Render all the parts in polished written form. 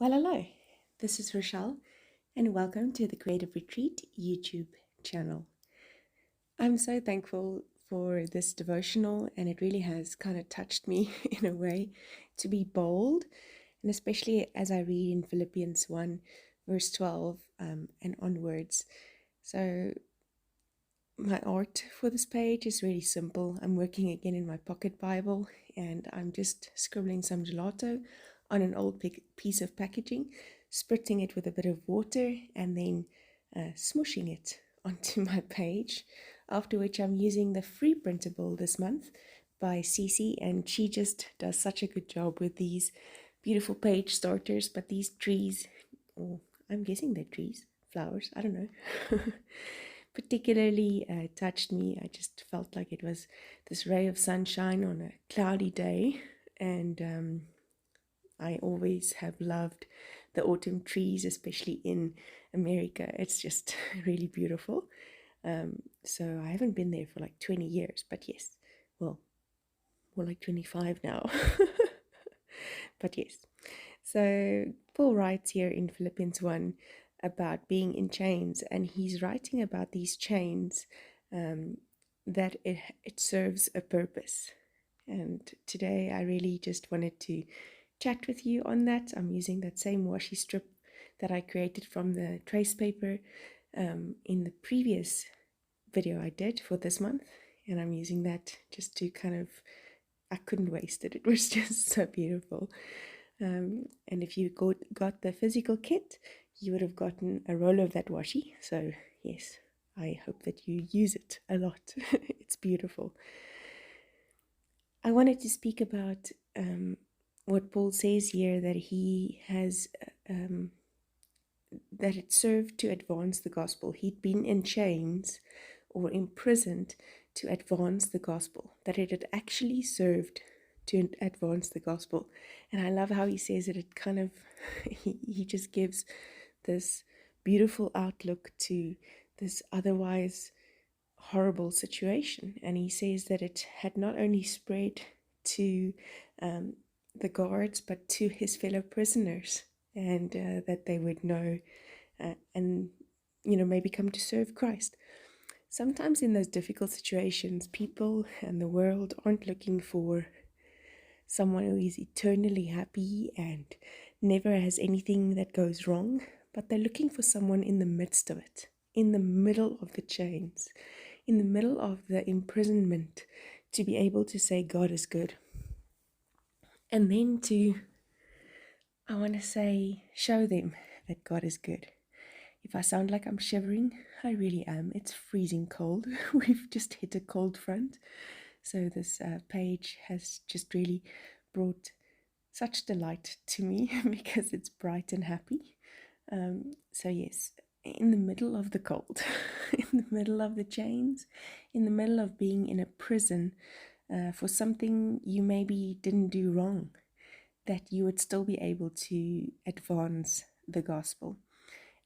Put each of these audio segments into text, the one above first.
Well, hello, this is Rochelle, and welcome to the Creative Retreat YouTube channel. I'm so thankful for this devotional, and it really has kind of touched me in a way to be bold, and especially as I read in Philippians 1, verse 12 and onwards. So, my art for this page is really simple. I'm working again in my pocket Bible, and I'm just scribbling some gelato on an old piece of packaging, spritzing it with a bit of water, and then smooshing it onto my page. After which I'm using the free printable this month by Cece, and she just does such a good job with these beautiful page starters. But these trees, or I'm guessing they're trees, flowers, I don't know, particularly touched me. I just felt like it was this ray of sunshine on a cloudy day, and I always have loved the autumn trees, especially in America. It's just really beautiful. So I haven't been there for like 20 years, but yes, well, more like 25 now. But yes, so Paul writes here in Philippians 1 about being in chains, and he's writing about these chains, that it serves a purpose. And today I really just wanted to chat with you on that. I'm using that same washi strip that I created from the trace paper in the previous video I did for this month, and I'm using that just to kind of, I couldn't waste it. It was just so beautiful. And if you got the physical kit, you would have gotten a roll of that washi. So yes, I hope that you use it a lot. It's beautiful. I wanted to speak about what Paul says here, that he has, that it served to advance the gospel. He'd been in chains or imprisoned to advance the gospel, that it had actually served to advance the gospel. And I love how he says it. It kind of, he just gives this beautiful outlook to this otherwise horrible situation. And he says that it had not only spread to the guards, but to his fellow prisoners, and that they would know and, maybe come to serve Christ. Sometimes in those difficult situations, people and the world aren't looking for someone who is eternally happy and never has anything that goes wrong, but they're looking for someone in the midst of it, in the middle of the chains, in the middle of the imprisonment, to be able to say God is good. And then I want to say, show them that God is good. If I sound like I'm shivering, I really am. It's freezing cold. We've just hit a cold front. So this page has just really brought such delight to me because it's bright and happy. So yes, in the middle of the cold, in the middle of the chains, in the middle of being in a prison for something you maybe didn't do wrong, that you would still be able to advance the gospel.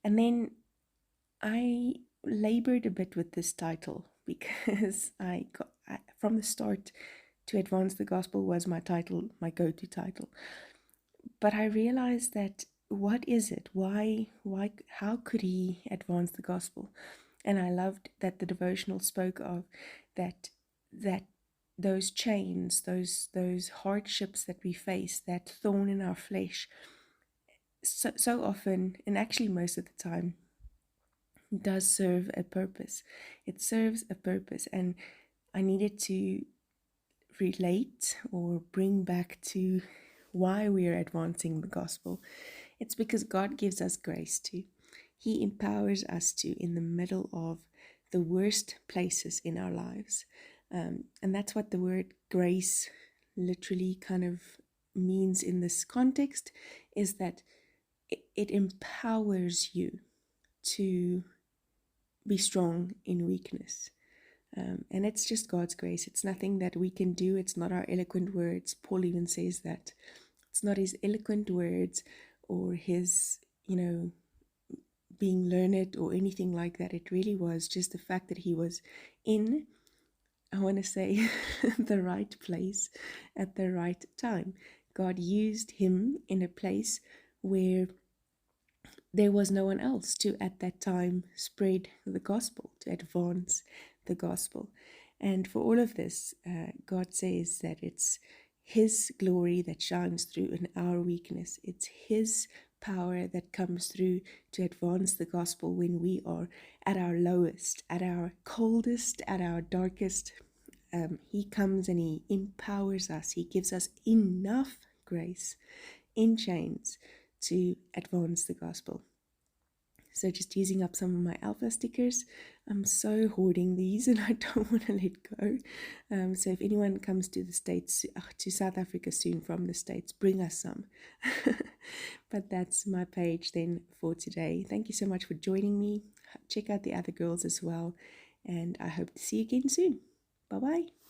And then I labored a bit with this title because from the start, to advance the gospel was my title, my go-to title. But I realized that what is it? Why, how could he advance the gospel? And I loved that the devotional spoke of that those chains, those hardships that we face, that thorn in our flesh, so often, and actually most of the time, does serve a purpose. It serves a purpose, and I needed to relate or bring back to why we are advancing the gospel. It's because God gives us grace to. He empowers us to, in the middle of the worst places in our lives. And that's what the word grace literally kind of means in this context, is that it empowers you to be strong in weakness. And it's just God's grace. It's nothing that we can do. It's not our eloquent words. Paul even says that. It's not his eloquent words or his, being learned or anything like that. It really was just the fact that he was in, I want to say, the right place at the right time. God used him in a place where there was no one else to at that time spread the gospel, to advance the gospel. And for all of this, God says that it's His glory that shines through in our weakness. It's His power that comes through to advance the gospel when we are at our lowest, at our coldest, at our darkest. He comes and He empowers us. He gives us enough grace in chains to advance the gospel. So just using up some of my alpha stickers. I'm so hoarding these and I don't want to let go. So if anyone comes to the States, to South Africa soon from the States, bring us some. But that's my page then for today. Thank you so much for joining me. Check out the other girls as well. And I hope to see you again soon. Bye-bye.